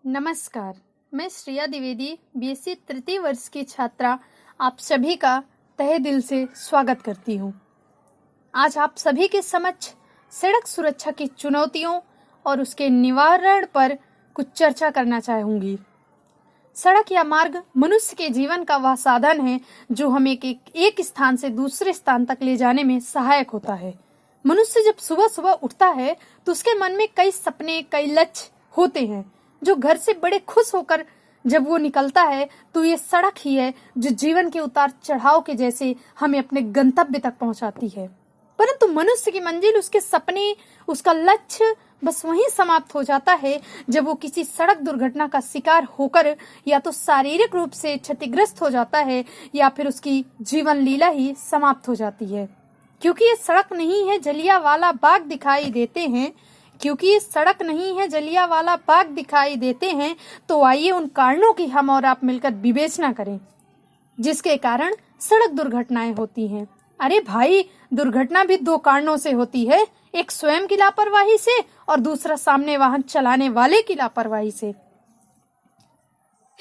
नमस्कार, मैं श्रेया द्विवेदी बीएससी तृतीय वर्ष की छात्रा आप सभी का तहे दिल से स्वागत करती हूँ। आज आप सभी के समक्ष सड़क सुरक्षा की चुनौतियों और उसके निवारण पर कुछ चर्चा करना चाहूँगी। सड़क या मार्ग मनुष्य के जीवन का वह साधन है जो हमें एक स्थान से दूसरे स्थान तक ले जाने में सहायक होता है। मनुष्य जब सुबह सुबह उठता है तो उसके मन में कई सपने, कई लक्ष्य होते हैं जो घर से बड़े खुश होकर जब वो निकलता है तो ये सड़क ही है जो जीवन के उतार चढ़ाव के जैसे हमें अपने गंतव्य तक पहुंचाती है। परंतु मनुष्य की मंजिल, उसके सपने, उसका लक्ष्य बस वहीं समाप्त हो जाता है जब वो किसी सड़क दुर्घटना का शिकार होकर या तो शारीरिक रूप से क्षतिग्रस्त हो जाता है या फिर उसकी जीवन लीला ही समाप्त हो जाती है। क्योंकि ये सड़क नहीं है जलियांवाला बाग दिखाई देते हैं तो आइए उन कारणों की हम और आप मिलकर विवेचना करें जिसके कारण सड़क दुर्घटनाएं होती हैं। अरे भाई, दुर्घटना भी दो कारणों से होती है, एक स्वयं की लापरवाही से और दूसरा सामने वाहन चलाने वाले की लापरवाही से।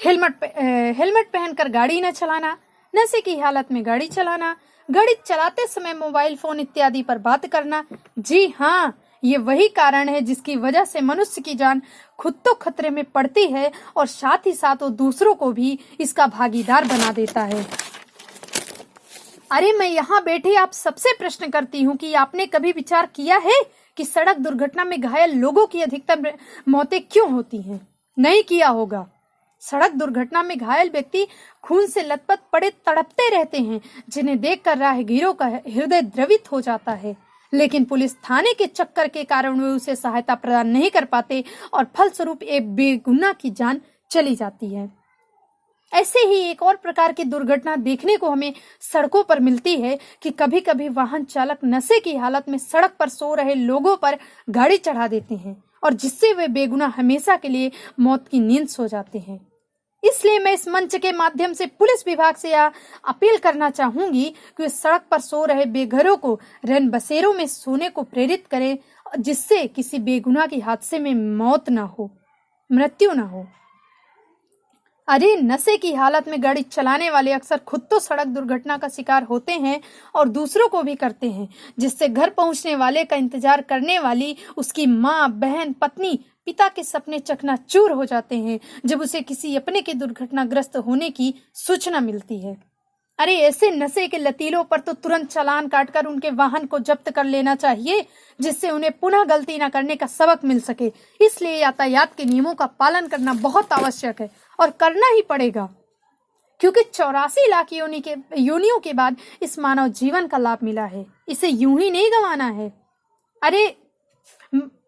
हेलमेट पहनकर गाड़ी न चलाना, नशे की हालत में गाड़ी चलाना, गाड़ी चलाते समय मोबाइल फोन इत्यादि पर बात करना। जी हाँ, ये वही कारण है जिसकी वजह से मनुष्य की जान खुद तो खतरे में पड़ती है और साथ ही साथ वो दूसरों को भी इसका भागीदार बना देता है। अरे मैं यहाँ बैठे आप सबसे प्रश्न करती हूँ कि आपने कभी विचार किया है कि सड़क दुर्घटना में घायल लोगों की अधिकतर मौतें क्यों होती हैं? नहीं किया होगा। सड़क दुर्घटना में घायल व्यक्ति खून से लथपथ पड़े तड़पते रहते हैं, जिन्हें देखकर राहगीरों का हृदय द्रवित हो जाता है, लेकिन पुलिस थाने के चक्कर के कारण वे उसे सहायता प्रदान नहीं कर पाते और फलस्वरूप एक बेगुनाह की जान चली जाती है। ऐसे ही एक और प्रकार की दुर्घटना देखने को हमें सड़कों पर मिलती है कि कभी कभी वाहन चालक नशे की हालत में सड़क पर सो रहे लोगों पर गाड़ी चढ़ा देते हैं और जिससे वे बेगुनाह हमेशा के लिए मौत की नींद सो जाते हैं। इसलिए मैं इस मंच के माध्यम से पुलिस विभाग से यह अपील करना चाहूंगी कि वे सड़क पर सो रहे बेघरों को रैन बसेरों में सोने को प्रेरित करें, जिससे किसी बेगुनाह की हादसे में मृत्यु ना हो। अरे, नशे की हालत में गाड़ी चलाने वाले अक्सर खुद तो सड़क दुर्घटना का शिकार होते हैं और दूसरों को भी करते हैं, जिससे घर पहुंचने वाले का इंतजार करने वाली उसकी माँ, बहन, पत्नी, पिता के सपने चकनाचूर हो जाते हैं जब उसे किसी अपने के दुर्घटनाग्रस्त होने की सूचना मिलती है। अरे, ऐसे नशे के लतीलों पर तो तुरंत चालान काटकर उनके वाहन को जब्त कर लेना चाहिए, जिससे उन्हें पुनः गलती न करने का सबक मिल सके। इसलिए यातायात के नियमों का पालन करना बहुत आवश्यक है और करना ही पड़ेगा, क्योंकि 84 लाख योनियों के बाद इस मानव जीवन का लाभ मिला है, इसे यूं ही नहीं गंवाना है। अरे,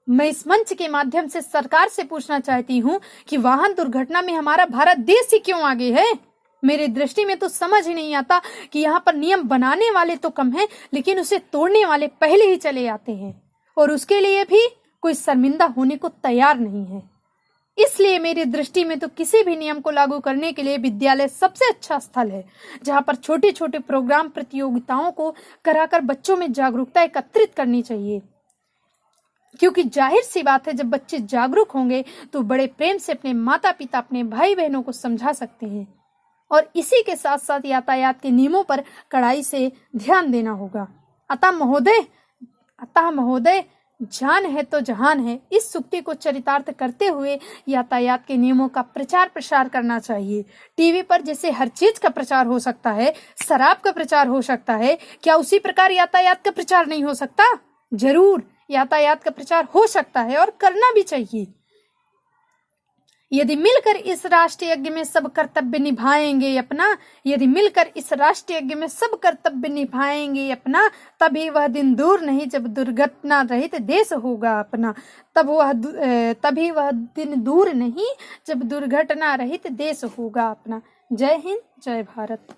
मैं इस मंच के माध्यम से सरकार से पूछना चाहती हूँ कि वाहन दुर्घटना में हमारा भारत देश ही क्यों आगे है? मेरी दृष्टि में तो समझ ही नहीं आता कि यहाँ पर नियम बनाने वाले तो कम हैं, लेकिन उसे तोड़ने वाले पहले ही चले आते हैं और उसके लिए भी कोई शर्मिंदा होने को तैयार नहीं है। इसलिए मेरी दृष्टि में तो किसी भी नियम को लागू करने के लिए विद्यालय सबसे अच्छा स्थल है, जहाँ पर छोटे छोटे प्रोग्राम, प्रतियोगिताओं को कराकर बच्चों में जागरूकता एकत्रित करनी चाहिए। क्योंकि जाहिर सी बात है, जब बच्चे जागरूक होंगे तो बड़े प्रेम से अपने माता पिता, अपने भाई बहनों को समझा सकते हैं और इसी के साथ साथ यातायात के नियमों पर कड़ाई से ध्यान देना होगा। अतः महोदय, जान है तो जहान है, इस सूक्ति को चरितार्थ करते हुए यातायात के नियमों का प्रचार प्रसार करना चाहिए। टीवी पर जैसे हर चीज का प्रचार हो सकता है, शराब का प्रचार हो सकता है, क्या उसी प्रकार यातायात का प्रचार नहीं हो सकता? जरूर, यातायात का प्रचार हो सकता है और करना भी चाहिए। यदि मिलकर इस राष्ट्रीय यज्ञ में सब कर्तव्य निभाएंगे अपना, तभी वह दिन दूर नहीं जब दुर्घटना रहित देश होगा अपना। तभी वह दिन दूर नहीं जब दुर्घटना रहित देश होगा अपना। जय हिंद, जय भारत।